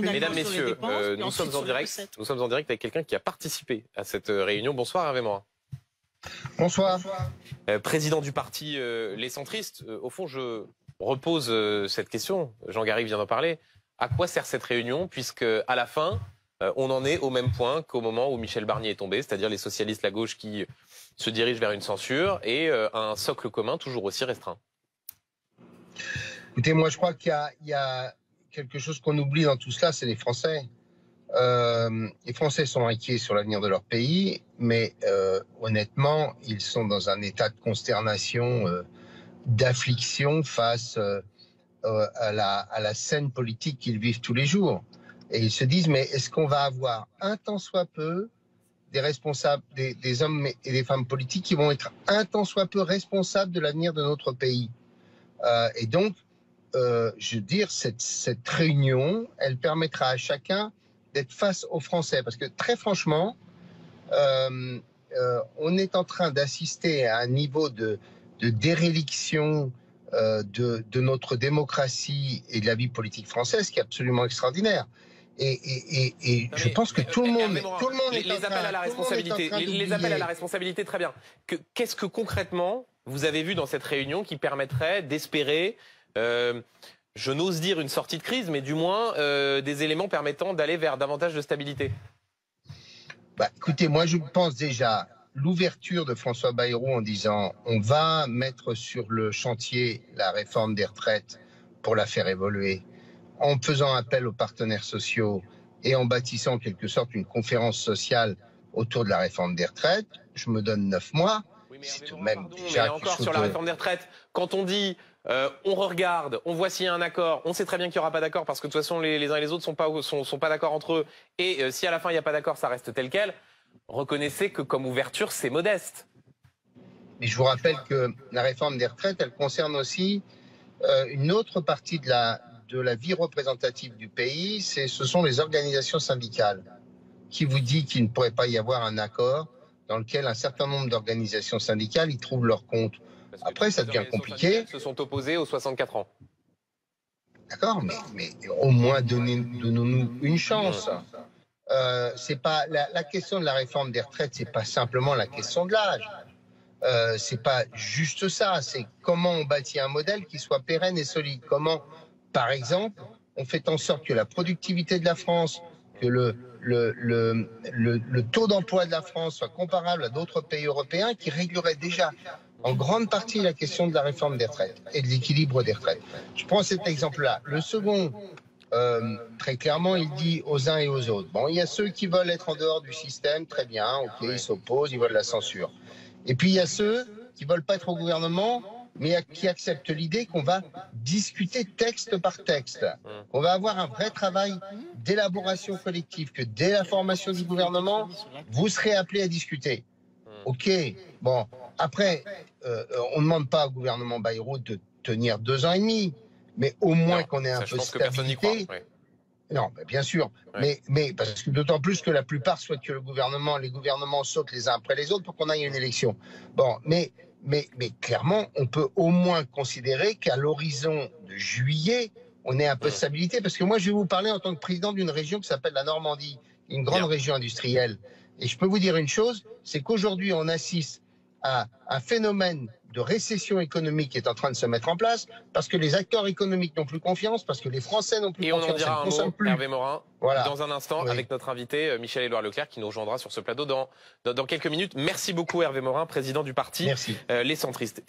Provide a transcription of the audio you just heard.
Mesdames, Messieurs, nous sommes en direct avec quelqu'un qui a participé à cette réunion. Bonsoir Hervé Morin. Bonsoir. Président du parti Les Centristes, au fond je repose cette question, Jean-Garry vient d'en parler. À quoi sert cette réunion puisque à la fin, on en est au même point qu'au moment où Michel Barnier est tombé, c'est-à-dire les socialistes, la gauche qui se dirigent vers une censure et un socle commun toujours aussi restreint. Écoutez, moi je crois qu'il y a quelque chose qu'on oublie dans tout cela, c'est les Français. Les Français sont inquiets sur l'avenir de leur pays, mais honnêtement, ils sont dans un état de consternation, d'affliction face à la scène politique qu'ils vivent tous les jours. Et ils se disent, mais est-ce qu'on va avoir un tant soit peu des responsables, des hommes et des femmes politiques qui vont être un tant soit peu responsables de l'avenir de notre pays? Et donc, je veux dire, cette réunion, elle permettra à chacun d'être face aux Français. Parce que très franchement, on est en train d'assister à un niveau de déréliction de notre démocratie et de la vie politique française qui est absolument extraordinaire. Et je pense que tout le monde est les appels à la responsabilité, les appels à la responsabilité, très bien. Qu'est-ce que concrètement vous avez vu dans cette réunion qui permettrait d'espérer, je n'ose dire une sortie de crise, mais du moins des éléments permettant d'aller vers davantage de stabilité? Écoutez, moi je pense déjà l'ouverture de François Bayrou en disant on va mettre sur le chantier la réforme des retraites pour la faire évoluer, en faisant appel aux partenaires sociaux et en bâtissant en quelque sorte une conférence sociale autour de la réforme des retraites. Je me donne 9 mois. Oui, c'est tout de même déjà encore sur la réforme des retraites, quand on dit on regarde, on voit s'il y a un accord, on sait très bien qu'il n'y aura pas d'accord parce que de toute façon les uns et les autres sont pas d'accord entre eux et si à la fin il n'y a pas d'accord ça reste tel quel, reconnaissez que comme ouverture c'est modeste. Mais je vous rappelle que la réforme des retraites, elle concerne aussi une autre partie de la vie représentative du pays, ce sont les organisations syndicales. Qui vous dit qu'il ne pourrait pas y avoir un accord dans lequel un certain nombre d'organisations syndicales y trouvent leur compte? Après, ça devient compliqué. Elles se sont opposées aux 64 ans. D'accord, mais au moins donnons-nous une chance. C'est pas la question de la réforme des retraites, c'est pas simplement la question de l'âge. C'est pas juste ça. C'est comment on bâtit un modèle qui soit pérenne et solide. Comment, par exemple, on fait en sorte que la productivité de la France, que le taux d'emploi de la France soit comparable à d'autres pays européens qui réglerait déjà en grande partie la question de la réforme des retraites et de l'équilibre des retraites. Je prends cet exemple-là. Le second, très clairement, il dit aux uns et aux autres. Bon, il y a ceux qui veulent être en dehors du système, très bien, ok, ils s'opposent, ils veulent la censure. Et puis il y a ceux qui veulent pas être au gouvernement, mais qui acceptent l'idée qu'on va discuter texte par texte. On va avoir un vrai travail d'élaboration collective, que dès la formation du gouvernement, vous serez appelés à discuter. Ok, bon, après, on ne demande pas au gouvernement Bayrou de tenir 2 ans et demi, mais au moins qu'on ait un peu de stabilité. Non, bien sûr, mais parce que d'autant plus que la plupart souhaitent que les gouvernements sautent les uns après les autres pour qu'on aille à une élection. Bon, mais clairement, on peut au moins considérer qu'à l'horizon de juillet, on ait un peu de stabilité. Parce que moi, je vais vous parler en tant que président d'une région qui s'appelle la Normandie, une grande région industrielle. Et je peux vous dire une chose, c'est qu'aujourd'hui, on assiste à un phénomène de récession économique qui est en train de se mettre en place, parce que les acteurs économiques n'ont plus confiance, parce que les Français n'ont plus confiance. Et on en dira un mot, Hervé Morin, voilà. Dans un instant, avec notre invité Michel-Édouard Leclerc, qui nous rejoindra sur ce plateau dans quelques minutes. Merci beaucoup Hervé Morin, président du parti Les Centristes.